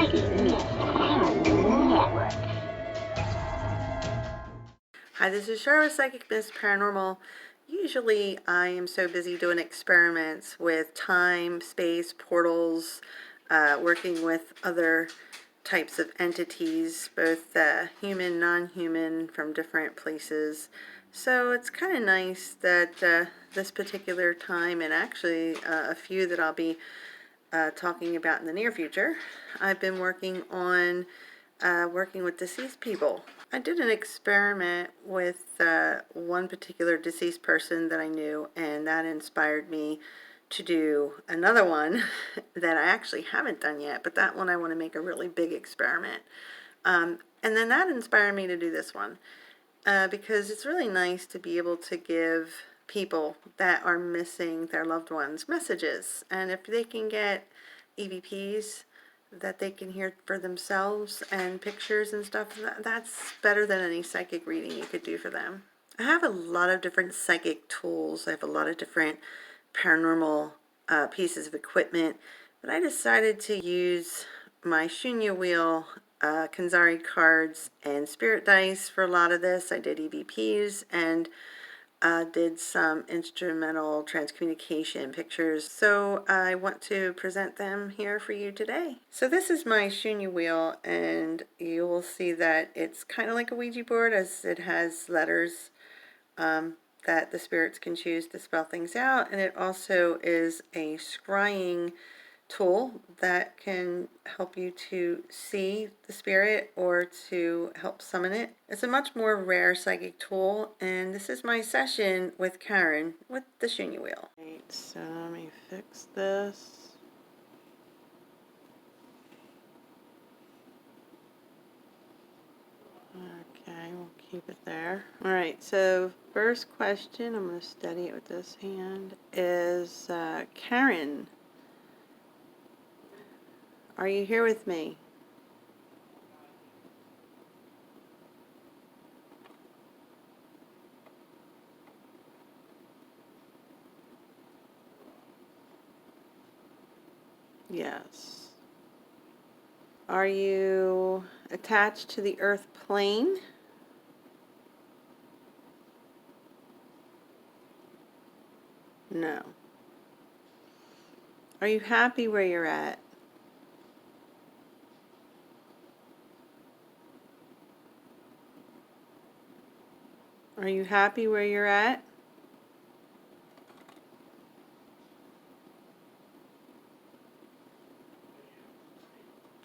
Hi, this is Charlotte, Psychic Miss Paranormal. Usually I am so busy doing experiments with time, space, portals, working with other types of entities, both human, non-human, from different places. So it's kind of nice that this particular time, and actually a few that I'll be talking about in the near future, I've been working on working with deceased people. I did an experiment with one particular deceased person that I knew, and that inspired me to do another one that I actually haven't done yet, but that one I want to make a really big experiment. And then that inspired me to do this one because it's really nice to be able to give people that are missing their loved ones messages. And if they can get EVPs that they can hear for themselves and pictures and stuff, that's better than any psychic reading you could do for them. I have a lot of different psychic tools. I have a lot of different paranormal pieces of equipment, but I decided to use my Shunya wheel, Kanzari cards, and spirit dice for a lot of this. I did EVPs and did some instrumental transcommunication pictures, so I want to present them here for you today. So this is my Shunya wheel, and you will see that it's kind of like a Ouija board, as it has letters that the spirits can choose to spell things out, and it also is a scrying tool that can help you to see the spirit or to help summon it. It's a much more rare psychic tool, and this is my session with Karen with the Shunya wheel. Right, so let me fix this. Okay, we'll keep it there. Alright, so first question, I'm going to steady it with this hand, is Karen, are you here with me? Yes. Are you attached to the earth plane? No. Are you happy where you're at? Are you happy where you're at?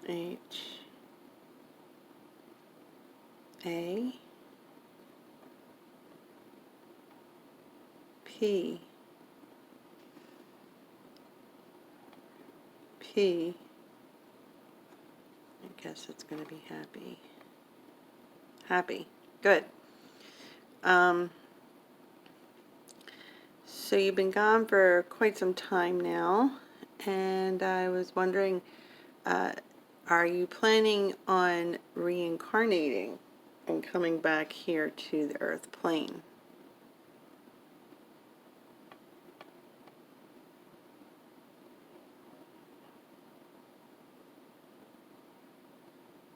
H A P P. I guess it's going to be happy. Happy. Good. So you've been gone for quite some time now, and I was wondering, are you planning on reincarnating and coming back here to the earth plane?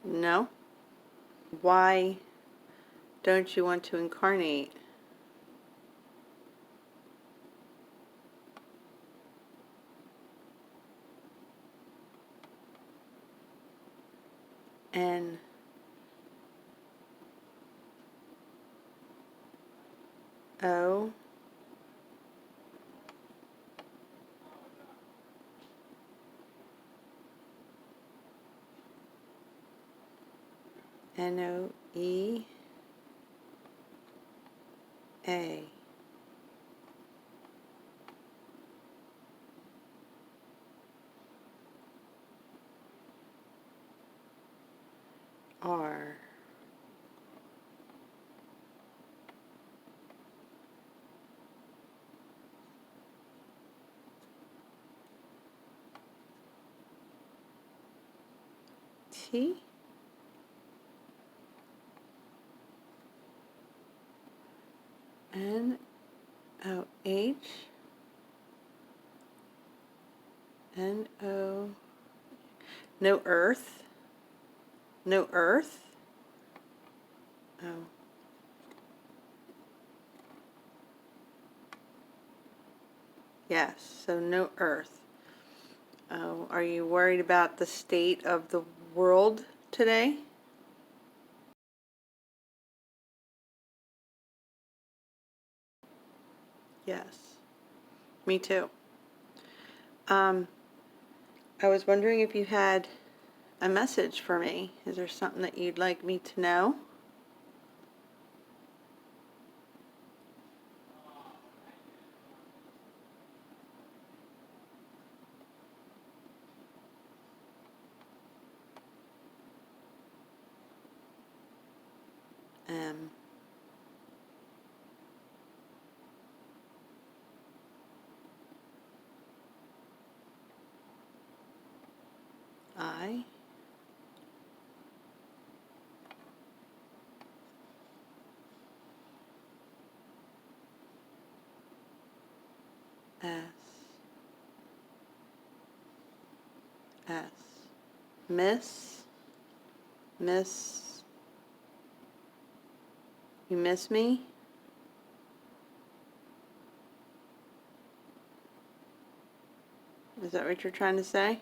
No? Why don't you want to incarnate? N O N O E A. R. T. N. O. H. N. O. No earth. No earth? Oh. Yes, so no earth. Oh, are you worried about the state of the world today? Yes, me too. Um, I was wondering if you had a message for me. Is there something that you'd like me to know? Um, I, S, S. Miss, you miss me? Is that what you're trying to say?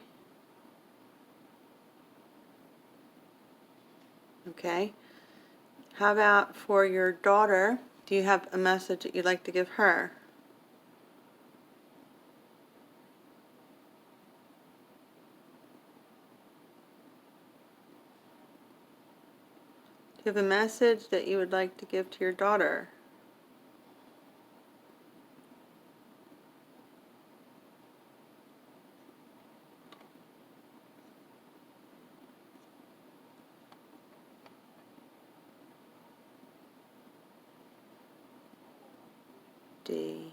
Okay. How about for your daughter? Do you have a message that you'd like to give her? Do you have a message that you would like to give to your daughter? D.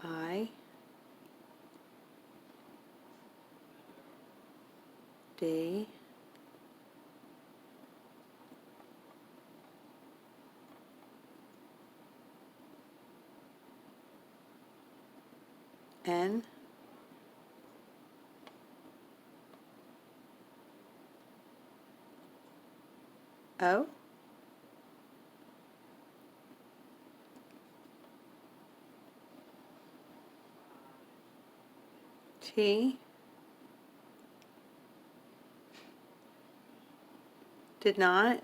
I. D. N. O. T. Did not.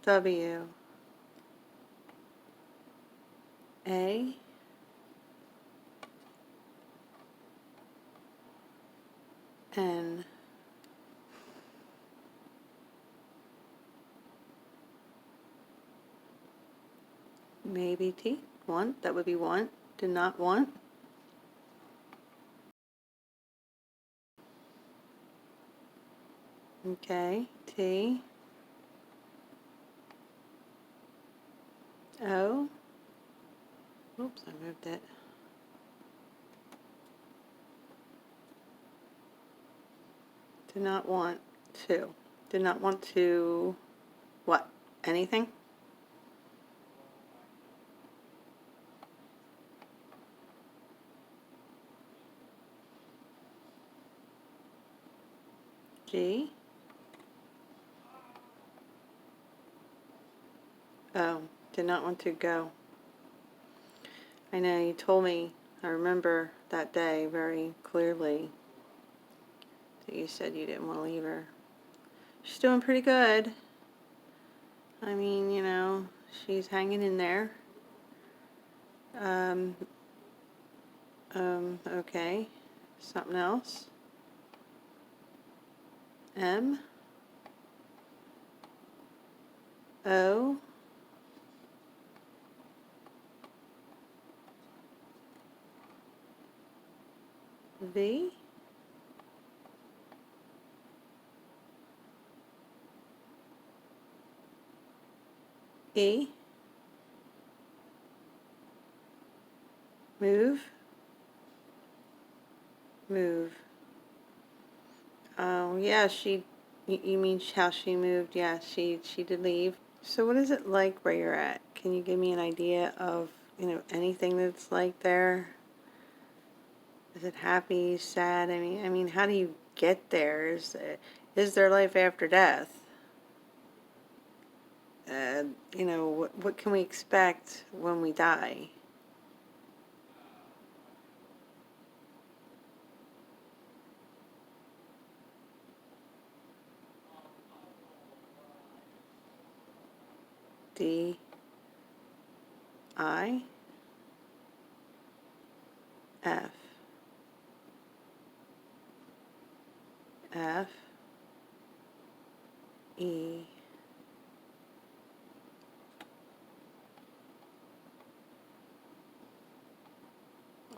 W. A. N. Maybe T. Want. That would be want. Did not want. Okay. T. O. Oops, I moved it. Did not want to. Did not want to. What? Anything? G. Oh, did not want to go. I know you told me, I remember that day very clearly that you said you didn't want to leave her. She's doing pretty good. I mean, you know, she's hanging in there. Um, okay. Something else. M. O. V. E. Move. Move. Oh, yeah, you mean how she moved? Yeah, she did leave. So what is it like where you're at? Can you give me an idea of, anything that's like there? Is it happy, sad? I mean, how do you get there? Is there life after death? What can we expect when we die? D I F F E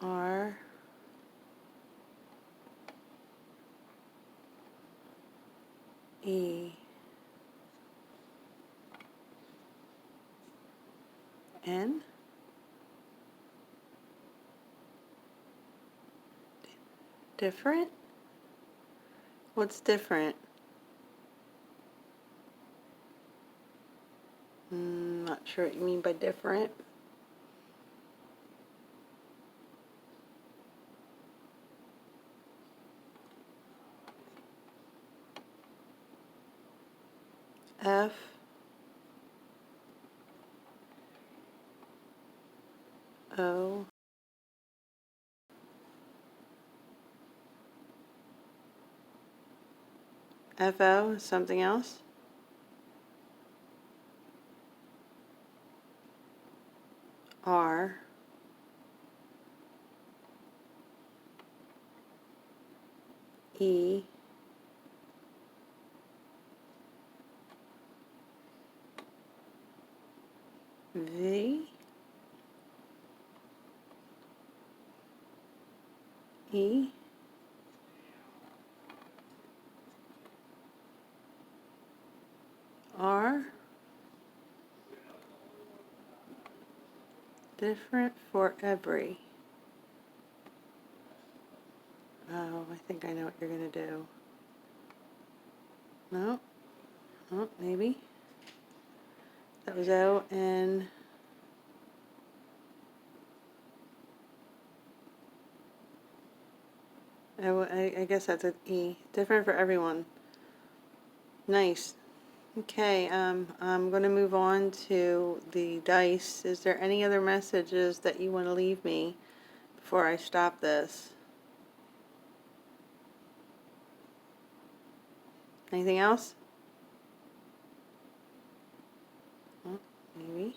R E N. Different? What's different? Not sure what you mean by different. F O F O, something else? R E V E R. Different for every. Oh, I think I know what you're going to do. No? Oh, maybe. That was O and I guess that's an E. Different for everyone. Nice. Okay, I'm going to move on to the dice. Is there any other messages that you want to leave me before I stop this? Anything else? Oh, maybe.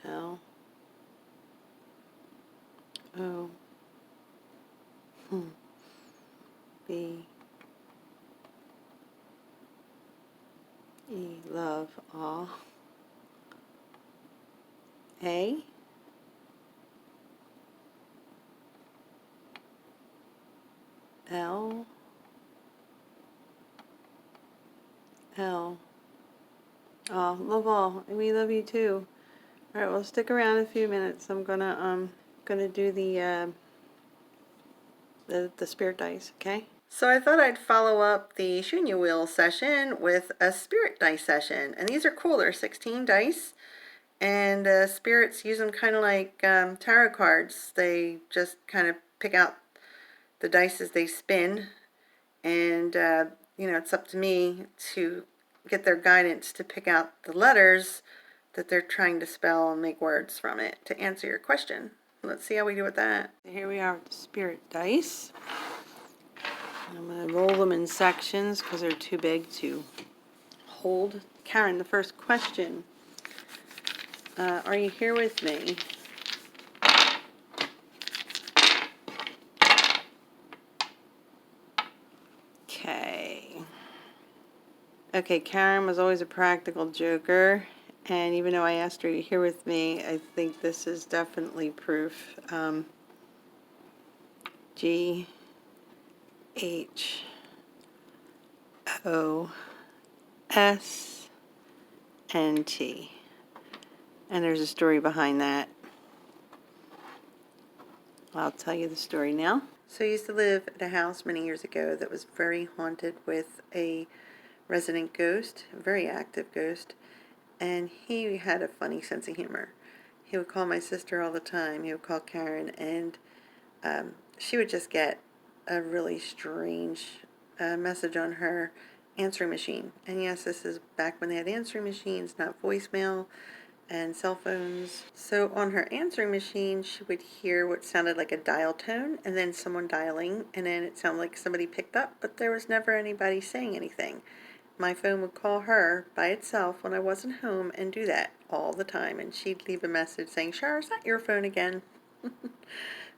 L O B E, love, all. A L L. Oh, love all. We love you too. All right, well, stick around a few minutes. I'm gonna do the spirit dice, okay? So I thought I'd follow up the Shunya Wheel session with a spirit dice session, and these are cool. They're 16 dice, and spirits use them kind of like tarot cards. They just kind of pick out the dice as they spin, and it's up to me to get their guidance to pick out the letters that they're trying to spell and make words from it to answer your question. Let's see how we do with that. Here we are with the spirit dice. I'm going to roll them in sections because they're too big to hold. Karen, the first question. Are you here with me? Okay. Okay, Karen was always a practical joker. And even though I asked her, "Are you here with me?" I think this is definitely proof. G, H, O-S-N-T. And there's a story behind that. I'll tell you the story now. So I used to live at a house many years ago that was very haunted with a resident ghost, a very active ghost, and he had a funny sense of humor. He would call my sister all the time. He would call Karen, and she would just get a really strange message on her answering machine. And yes, this is back when they had answering machines, not voicemail and cell phones. So on her answering machine, she would hear what sounded like a dial tone and then someone dialing, and then it sounded like somebody picked up, but there was never anybody saying anything. My phone would call her by itself when I wasn't home and do that all the time, and she'd leave a message saying, "Shar, is that your phone again?"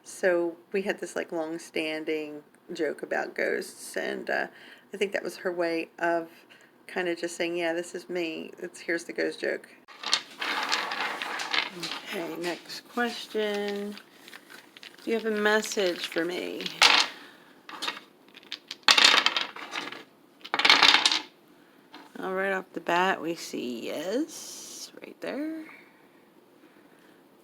So we had this like long-standing joke about ghosts, and I think that was her way of kind of just saying, yeah, this is me. Here's the ghost joke. Okay, next question. Do you have a message for me? All right off the bat, we see yes, right there.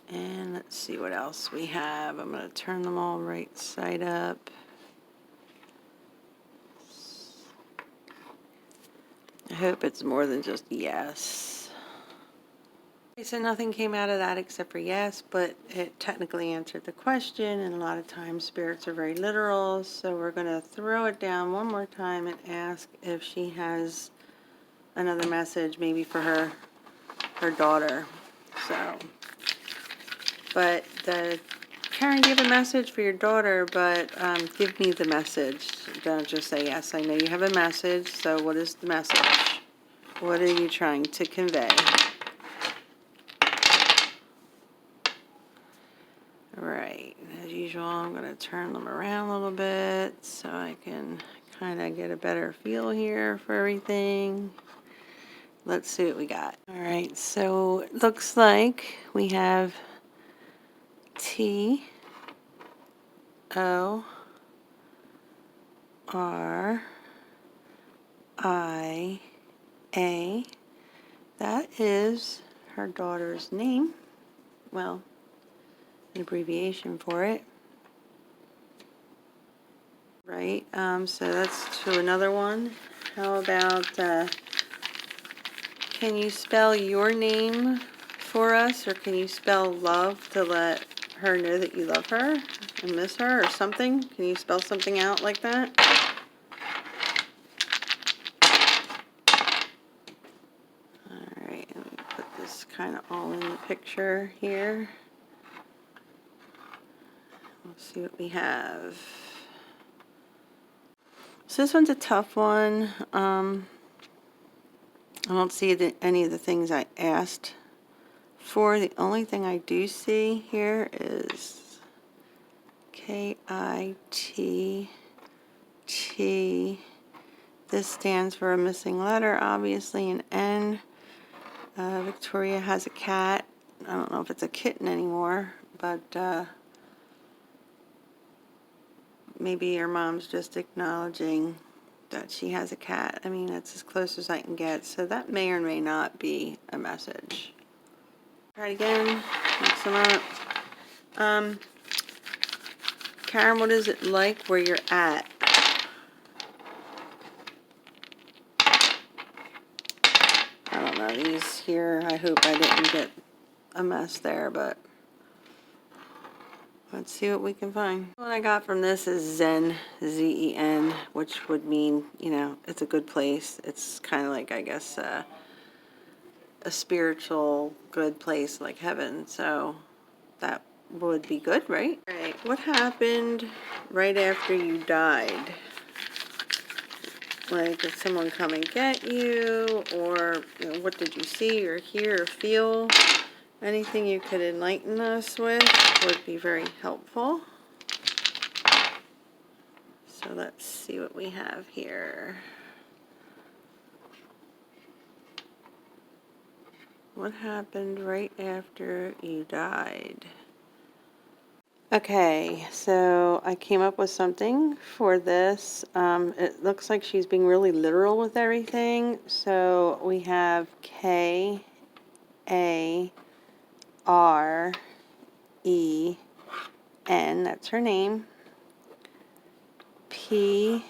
And let's see what else we have. I'm going to turn them all right side up. I hope it's more than just yes. Okay, so nothing came out of that except for yes, but it technically answered the question, and a lot of times spirits are very literal, so we're going to throw it down one more time and ask if she has another message, maybe for her daughter. So, but Karen, give a message for your daughter, but give me the message. Don't just say yes. I know you have a message, so what is the message? What are you trying to convey? Right, as usual, I'm going to turn them around a little bit so I can kind of get a better feel here for everything. Let's see what we got. All right, so it looks like we have T-O-R-I-A. That is her daughter's name. Well, an abbreviation for it. Right, so that's to another one. How about, can you spell your name for us, or can you spell love to let her know that you love her and miss her or something? Can you spell something out like that? Alright, let me put this kind of all in the picture here. Let's see what we have. So this one's a tough one. I don't see any of the things I asked for. The only thing I do see here is K-I-T-T. This stands for a missing letter, obviously, an N. Victoria has a cat. I don't know if it's a kitten anymore, but maybe your mom's just acknowledging that she has a cat. I mean, that's as close as I can get. So that may or may not be a message. Try it again. Mix them up. Karen, what is it like where you're at? I don't know. These here, I hope I didn't get a mess there, but let's see what we can find. What I got from this is Zen, Z-E-N, which would mean, you know, it's a good place. It's kind of like, I guess, a spiritual good place like heaven. So that would be good, right? All right. What happened right after you died? Like, did someone come and get you? Or, you know, what did you see or hear or feel? Anything you could enlighten us with would be very helpful. So let's see what we have here. What happened right after you died? Okay, so I came up with something for this. It looks like she's being really literal with everything. So we have K-A-R-E-N, that's her name. P-A-S-T.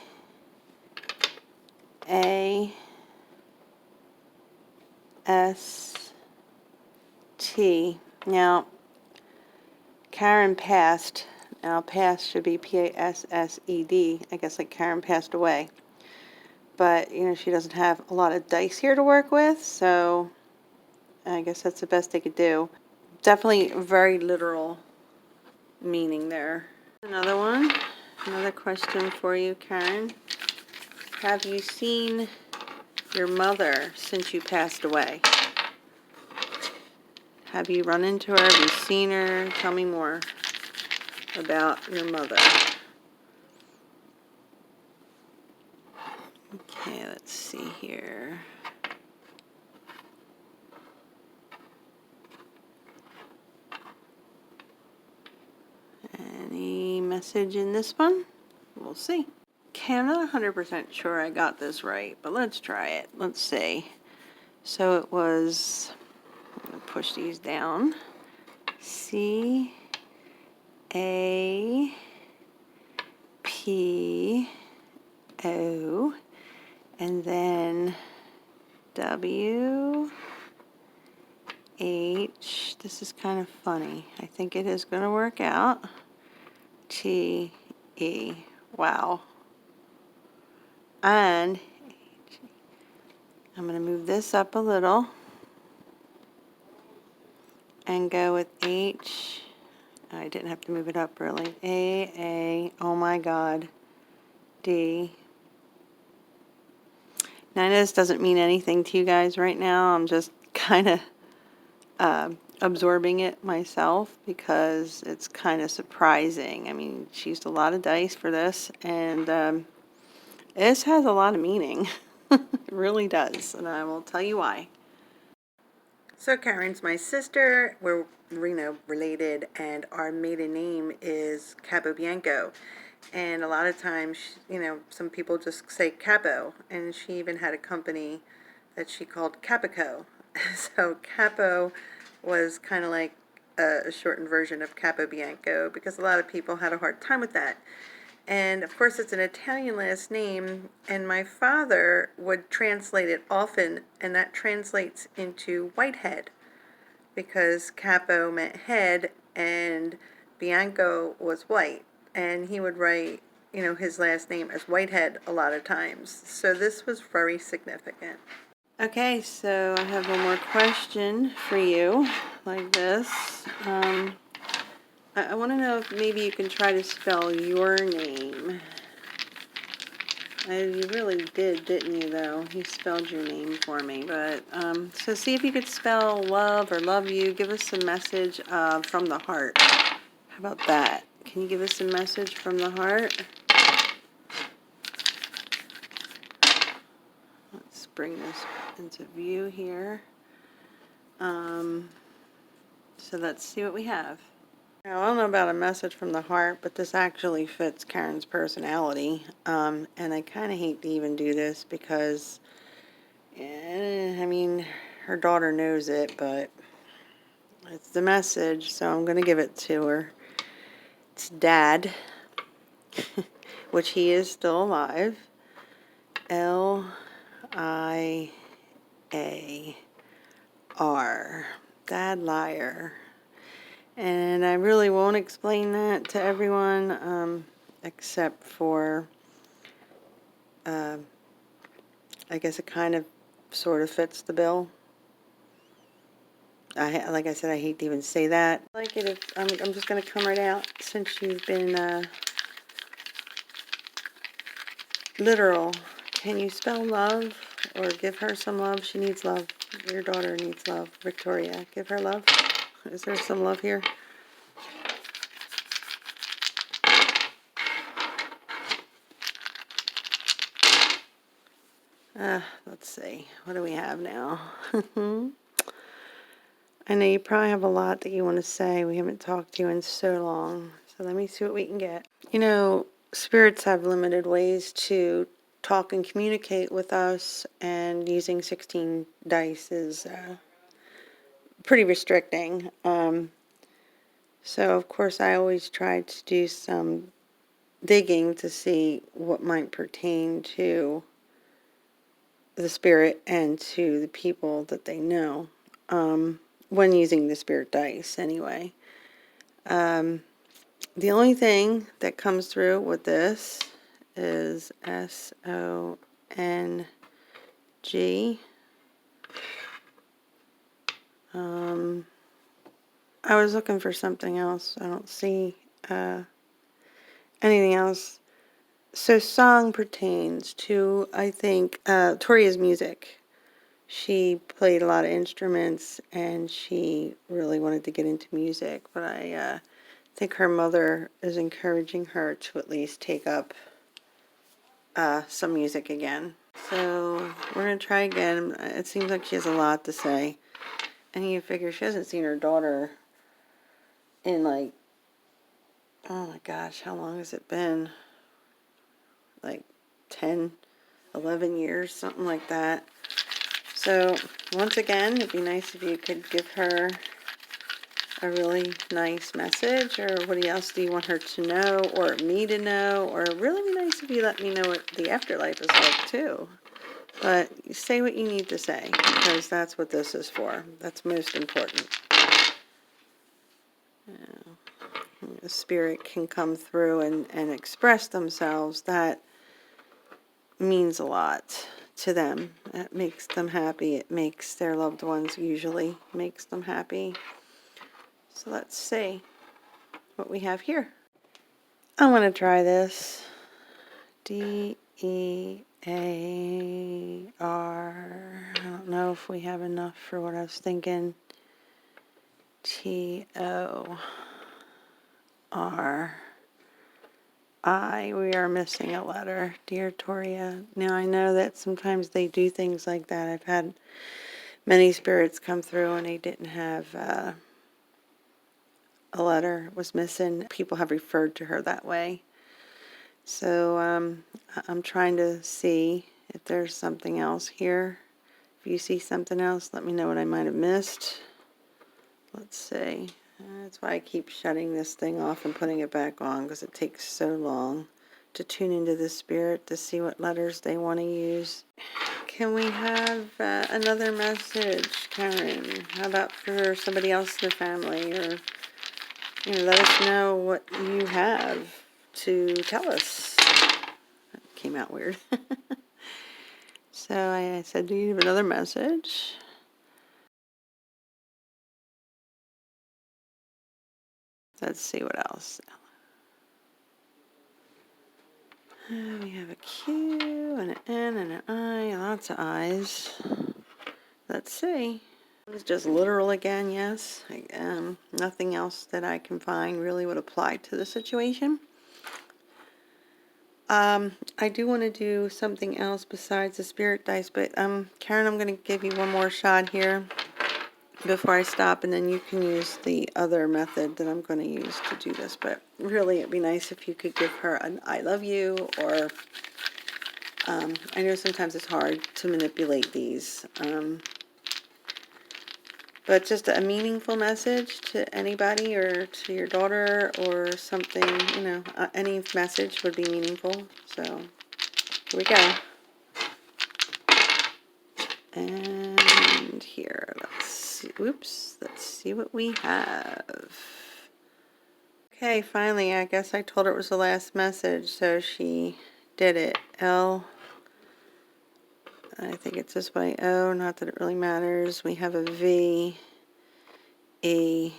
Now, Karen passed. Now, passed should be P-A-S-S-E-D. I guess like Karen passed away. But, you know, she doesn't have a lot of dice here to work with, so I guess that's the best they could do. Definitely very literal meaning there. Another one. Another question for you, Karen. Have you seen your mother since you passed away? Have you run into her? Have you seen her? Tell me more about your mother. Okay, let's see here. Any message in this one? We'll see. Okay, I'm not 100% sure I got this right, but let's try it. Let's see. So it was, I'm going to push these down. C-A-P-O, and then W-H, this is kind of funny. I think it is going to work out. T-E, wow. And I'm going to move this up a little and go with H. I didn't have to move it up really. A, oh my God, D. Now I know this doesn't mean anything to you guys right now. I'm just kind of absorbing it myself because it's kind of surprising. I mean, she used a lot of dice for this, and this has a lot of meaning. It really does, and I will tell you why. So Karen's my sister. We're Reno related, and our maiden name is Capobianco. And a lot of times, you know, some people just say Capo, and she even had a company that she called Capico. So Capo was kind of like a shortened version of Capobianco because a lot of people had a hard time with that. And of course, it's an Italian last name, and my father would translate it often, and that translates into Whitehead because Capo meant head and Bianco was white, and he would write, you know, his last name as Whitehead a lot of times. So this was very significant. Okay, so I have one more question for you, like this. I want to know if maybe you can try to spell your name. You really did, didn't you, though? You spelled your name for me. But so see if you could spell love or love you. Give us a message from the heart. How about that? Can you give us a message from the heart? Let's bring this into view here. So let's see what we have. Now, I don't know about a message from the heart, but this actually fits Karen's personality. And I kind of hate to even do this because, I mean, her daughter knows it, but it's the message, so I'm going to give it to her. It's Dad, which he is still alive. L-I-A-R. Dad liar. And I really won't explain that to everyone, except for, I guess it kind of sort of fits the bill. Like I said, I hate to even say that. Like it if I'm just going to come right out since you've been literal. Can you spell love or give her some love? She needs love. Your daughter needs love. Victoria, give her love. Is there some love here? Let's see. What do we have now? I know you probably have a lot that you want to say. We haven't talked to you in so long. So let me see what we can get. You know, spirits have limited ways to talk and communicate with us, and using 16 dice is pretty restricting. So, of course, I always try to do some digging to see what might pertain to the spirit and to the people that they know, when using the spirit dice anyway. The only thing that comes through with this is SONG. I was looking for something else. I don't see anything else. So song pertains to, I think, Toria's music. She played a lot of instruments, and she really wanted to get into music, but I think her mother is encouraging her to at least take up some music again. So we're going to try again. It seems like she has a lot to say. And you figure she hasn't seen her daughter in like, oh my gosh, how long has it been? Like 10, 11 years, something like that. So once again, it'd be nice if you could give her a really nice message, or what else do you want her to know, or me to know, or really be nice if you let me know what the afterlife is like too. But say what you need to say, because that's what this is for. That's most important. The spirit can come through and express themselves. That means a lot to them. It makes them happy. It makes their loved ones, usually makes them happy. So let's see what we have here. I want to try this. DEAR. I don't know if we have enough for what I was thinking. TORI. We are missing a letter. Dear Toria. Now I know that sometimes they do things like that. I've had many spirits come through and they didn't have a letter. It was missing. People have referred to her that way. So I'm trying to see if there's something else here. If you see something else, let me know what I might have missed. Let's see. That's why I keep shutting this thing off and putting it back on, because it takes so long to tune into the spirit to see what letters they want to use. Can we have another message, Karen? How about for somebody else in the family? Or, let us know what you have to tell us. That came out weird. So I said, do you have another message? Let's see what else. We have a Q and an N and an I, lots of I's. Let's see. It's just literal again, yes. Nothing else that I can find really would apply to the situation. I do want to do something else besides the spirit dice, but Karen, I'm going to give you one more shot here before I stop, and then you can use the other method that I'm going to use to do this. But really, it'd be nice if you could give her an I love you, or I know sometimes it's hard to manipulate these, but just a meaningful message to anybody, or to your daughter, or something, any message would be meaningful. So here we go. And here, let's see what we have. Okay, finally, I guess I told her it was the last message, so she did it. L, I think it's this way. O, not that it really matters. We have a V, E,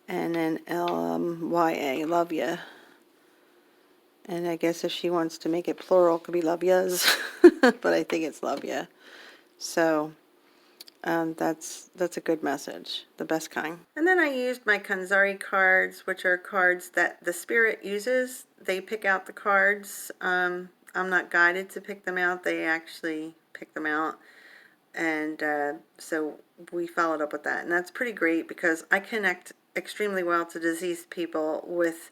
and then L-Y-A, love ya. And I guess if she wants to make it plural, it could be love yas, but I think it's love ya. So that's a good message, the best kind. And then I used my Kanzari cards, which are cards that the spirit uses. They pick out the cards. I'm not guided to pick them out. They actually pick them out. And so we followed up with that. And that's pretty great, because I connect extremely well to deceased people with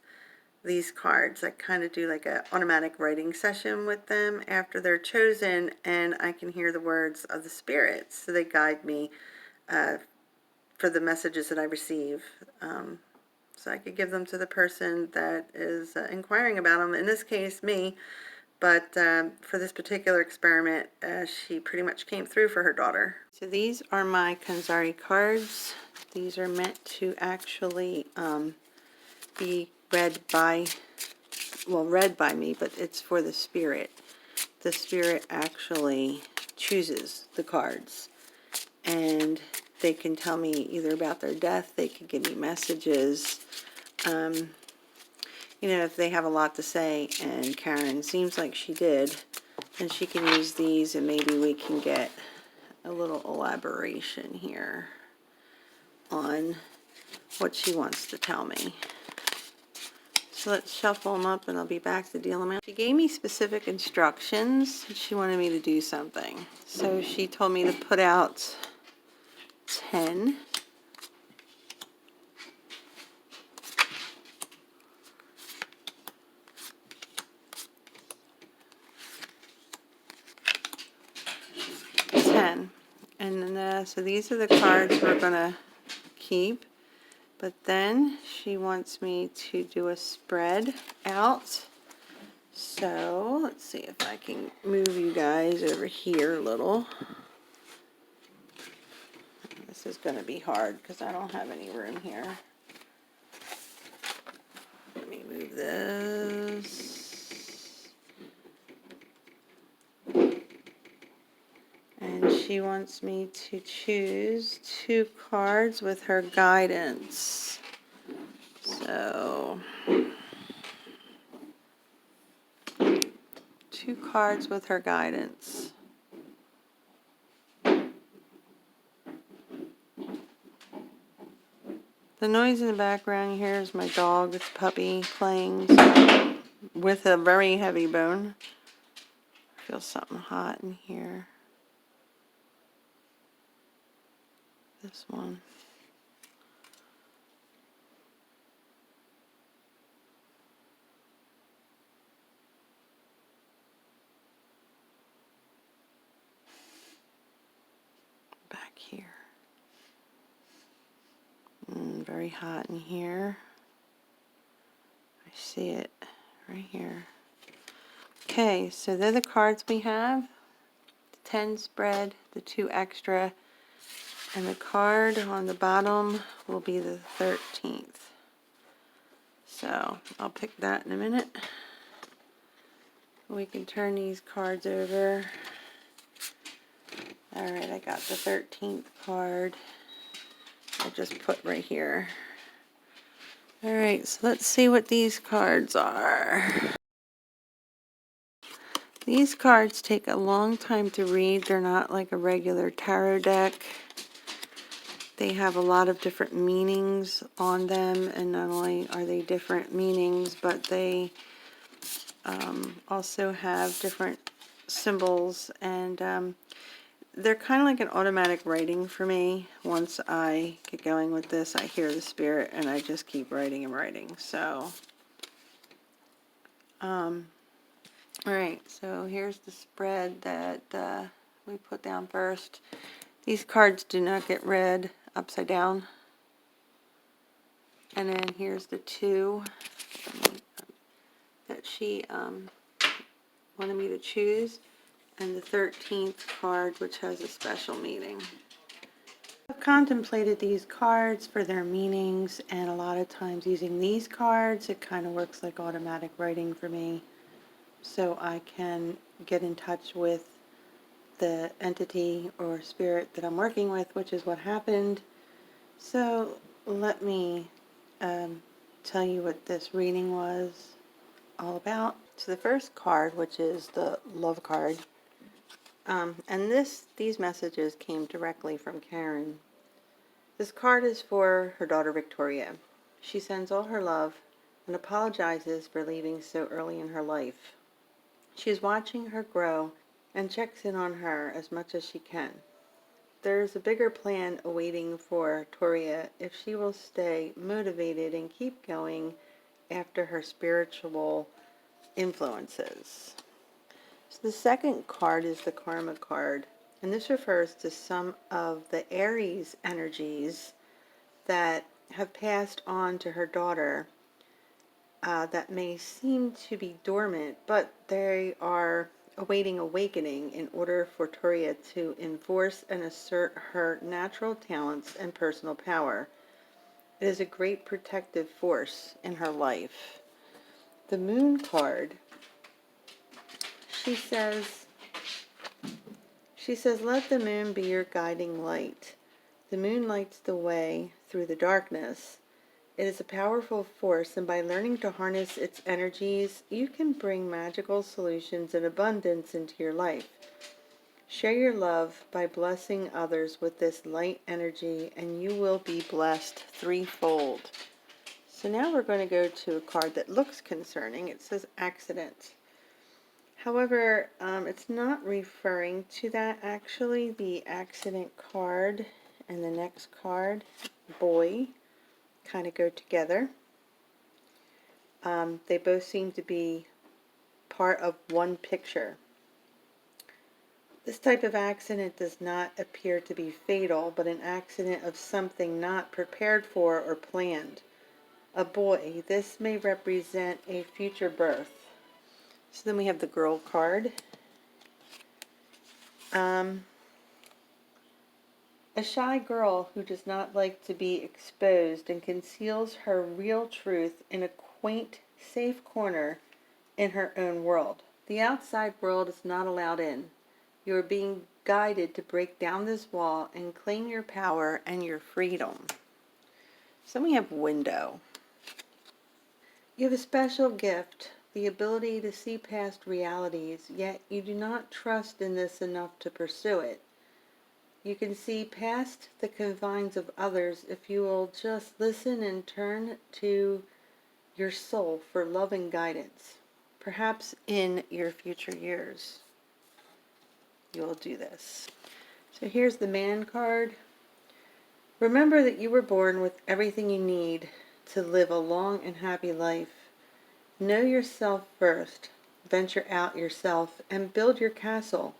these cards. I kind of do like a automatic writing session with them after they're chosen, and I can hear the words of the spirits, so they guide me for the messages that I receive. So I could give them to the person that is inquiring about them, in this case me, but for this particular experiment, she pretty much came through for her daughter. So these are my Kanzari cards. These are meant to actually be read by, well, read by me, but it's for the spirit. The spirit actually chooses the cards, and they can tell me either about their death, they can give me messages. You know, if they have a lot to say, and Karen seems like she did, then she can use these, and maybe we can get a little elaboration here on what she wants to tell me. So let's shuffle them up, and I'll be back to deal them out. She gave me specific instructions. She wanted me to do something. So she told me to put out 10. And then, so these are the cards we're going to keep. But then she wants me to do a spread out. So let's see if I can move you guys over here a little. This is going to be hard because I don't have any room here. Let me move this. And she wants me to choose 2 cards with her guidance. So 2 cards with her guidance. The noise in the background you hear is my dog, it's Puppy, playing with a very heavy bone. I feel something hot in here. This one. Back here. Very hot in here. I see it right here. Okay, so they're the cards we have. The 10 spread, the 2 extra, and the card on the bottom will be the 13th. So I'll pick that in a minute. We can turn these cards over. Alright, I got the 13th card. I just put right here. Alright, so let's see what these cards are. These cards take a long time to read. They're not like a regular tarot deck. They have a lot of different meanings on them, and not only are they different meanings, but they also have different symbols, and they're kind of like an automatic writing for me. Once I get going with this, I hear the spirit, and I just keep writing and writing. So, alright, so here's the spread that we put down first. These cards do not get read upside down. And then here's the 2 that she wanted me to choose, and the 13th card, which has a special meaning. I've contemplated these cards for their meanings, and a lot of times using these cards, it kind of works like automatic writing for me, so I can get in touch with the entity or spirit that I'm working with, which is what happened. So let me tell you what this reading was all about. So the first card, which is the love card, and these messages came directly from Karen. This card is for her daughter Victoria. She sends all her love and apologizes for leaving so early in her life. She is watching her grow and checks in on her as much as she can. there's a bigger plan awaiting for Toria if she will stay motivated and keep going after her spiritual influences. So the second card is the Karma card, and this refers to some of the Aries energies that have passed on to her daughter that may seem to be dormant, but they are awaiting awakening in order for Toria to enforce and assert her natural talents and personal power. It is a great protective force in her life. The Moon card, she says, let the moon be your guiding light. The moon lights the way through the darkness. It is a powerful force, and by learning to harness its energies, you can bring magical solutions and abundance into your life. Share your love by blessing others with this light energy, and you will be blessed threefold. So now we're going to go to a card that looks concerning. It says accident. However, it's not referring to that actually. The accident card and the next card, boy, kind of go together. They both seem to be part of one picture. This type of accident does not appear to be fatal, but an accident of something not prepared for or planned. A boy, this may represent a future birth. So then we have the girl card. A shy girl who does not like to be exposed and conceals her real truth in a quaint, safe corner in her own world. The outside world is not allowed in. You are being guided to break down this wall and claim your power and your freedom. So we have window. You have a special gift, the ability to see past realities, yet you do not trust in this enough to pursue it. You can see past the confines of others if you will just listen and turn to your soul for love and guidance. Perhaps in your future years, you will do this. So here's the man card. Remember that you were born with everything you need to live a long and happy life. Know yourself first. Venture out yourself and build your castle.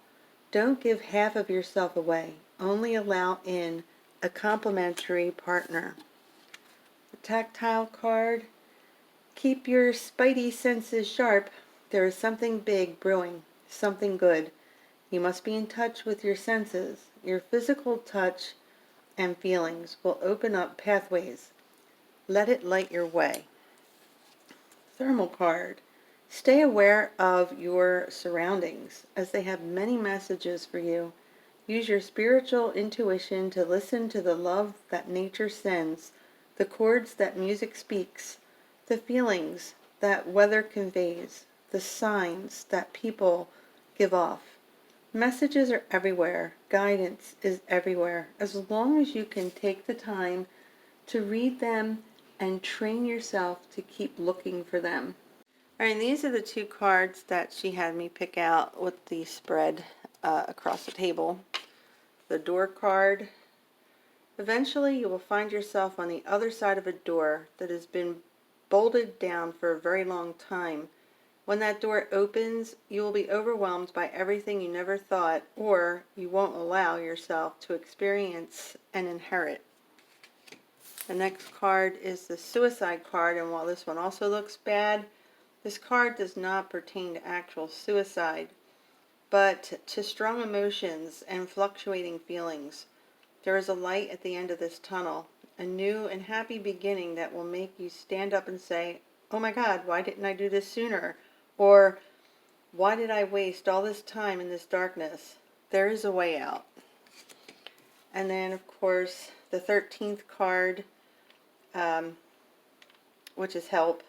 Don't give half of yourself away. Only allow in a complementary partner. The tactile card. Keep your spidey senses sharp. There is something big brewing, something good. You must be in touch with your senses. Your physical touch and feelings will open up pathways. Let it light your way. Thermal card. Stay aware of your surroundings, as they have many messages for you. Use your spiritual intuition to listen to the love that nature sends, the chords that music speaks, the feelings that weather conveys, the signs that people give off. Messages are everywhere. Guidance is everywhere. As long as you can take the time to read them and train yourself to keep looking for them. All right, and these are the two cards that she had me pick out with the spread across the table. The door card. Eventually, you will find yourself on the other side of a door that has been bolted down for a very long time. When that door opens, you will be overwhelmed by everything you never thought, or you won't allow yourself to experience and inherit. The next card is the suicide card, and while this one also looks bad, this card does not pertain to actual suicide, but to strong emotions and fluctuating feelings. There is a light at the end of this tunnel, a new and happy beginning that will make you stand up and say, "Oh my God, why didn't I do this sooner?" Or, "Why did I waste all this time in this darkness?" There is a way out. And then, of course, the 13th card, which is help.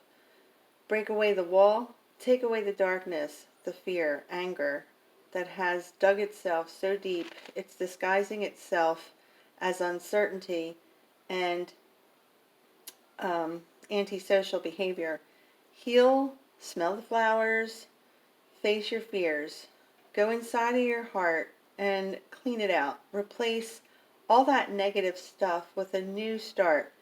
Break away the wall, take away the darkness, the fear, anger that has dug itself so deep, it's disguising itself as uncertainty and antisocial behavior. Heal, smell the flowers, face your fears. Go inside of your heart and clean it out. Replace all that negative stuff with a new start.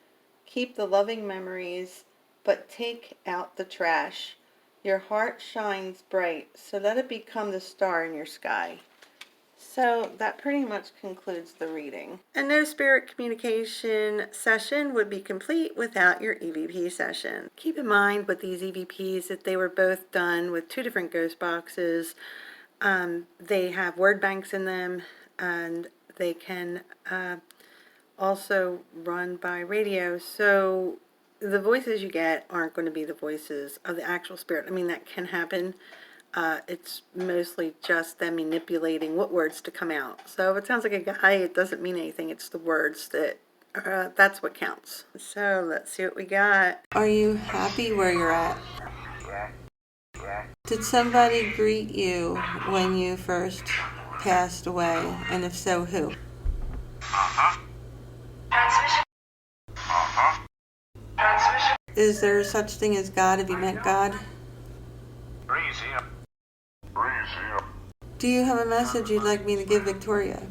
Keep the loving memories, but take out the trash. Your heart shines bright, so let it become the star in your sky. So that pretty much concludes the reading. And no spirit communication session would be complete without your EVP session. Keep in mind with these EVPs that they were both done with two different ghost boxes. They have word banks in them, and they can also run by radio. So the voices you get aren't going to be the voices of the actual spirit. I mean, that can happen. It's mostly just them manipulating what words to come out. So if it sounds like a guy, it doesn't mean anything. It's the words that's what counts. So let's see what we got. Are you happy where you're at? Did somebody greet you when you first passed away? And if so, who? Is there such thing as God? Have you met God? Do you have a message you'd like me to give Victoria?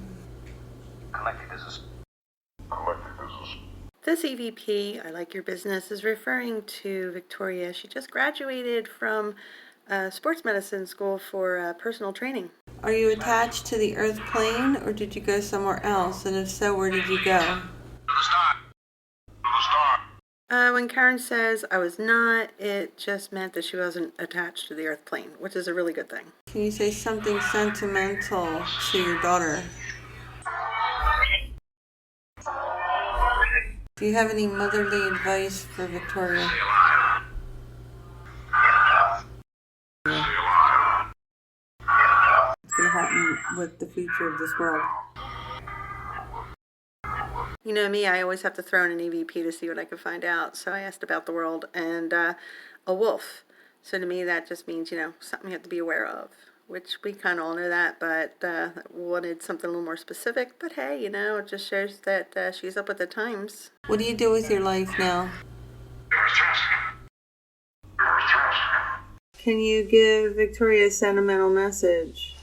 This EVP, I like your business, is referring to Victoria. She just graduated from sports medicine school for personal training. Are you attached to the earth plane, or did you go somewhere else? And if so, where did you go? When Karen says I was not, it just meant that she wasn't attached to the earth plane, which is a really good thing. Can you say something sentimental to your daughter? Do you have any motherly advice for Victoria? What's going to happen with the future of this world? You know me, I always have to throw in an EVP to see what I can find out. So I asked about the world and a wolf. So to me, that just means, something you have to be aware of, which we kind of all know that, but wanted something a little more specific. But hey, it just shows that she's up with the times. What do you do with your life now? Can you give Victoria a sentimental message?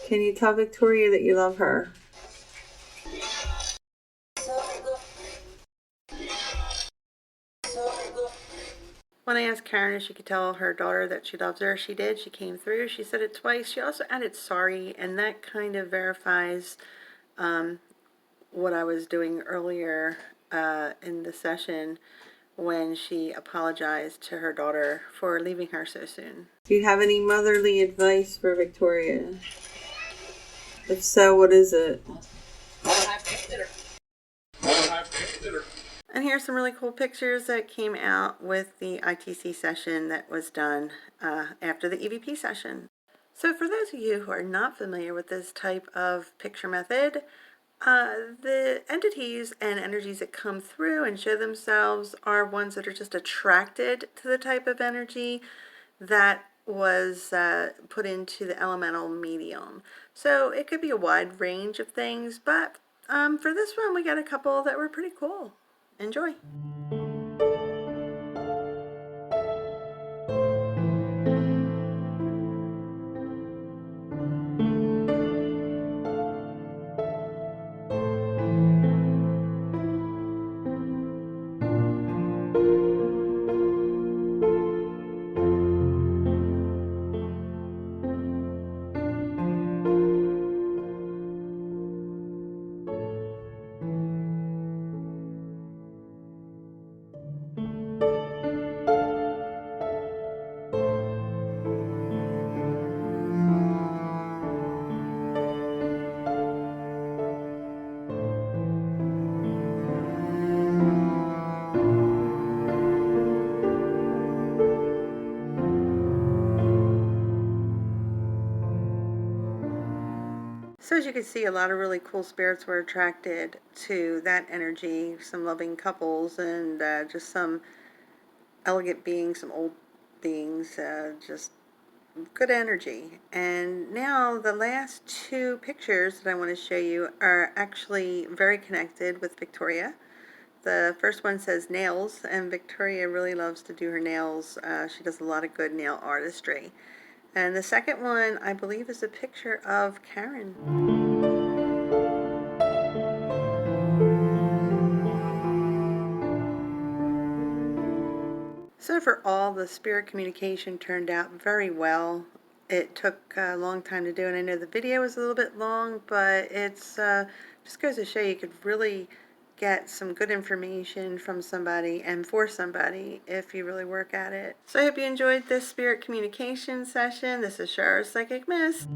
Can you tell Victoria that you love her? When I asked Karen if she could tell her daughter that she loves her, she did. She came through. She said it twice. She also added sorry, and that kind of verifies what I was doing earlier in the session when she apologized to her daughter for leaving her so soon. Do you have any motherly advice for Victoria? If so, what is it? And here's some really cool pictures that came out with the ITC session that was done after the EVP session. So for those of you who are not familiar with this type of picture method, the entities and energies that come through and show themselves are ones that are just attracted to the type of energy that was put into the elemental medium. So it could be a wide range of things, but for this one we got a couple that were pretty cool. Enjoy. So as you can see, a lot of really cool spirits were attracted to that energy, some loving couples and just some elegant beings, some old beings, just good energy. And now the last two pictures that I want to show you are actually very connected with Victoria. The first one says nails, and Victoria really loves to do her nails. She does a lot of good nail artistry. And the second one, I believe, is a picture of Karen. So overall, the spirit communication turned out very well. It took a long time to do, and I know the video was a little bit long, but it's just goes to show you could really get some good information from somebody and for somebody if you really work at it. So I hope you enjoyed this spirit communication session. This is Shara's Psychic Miss.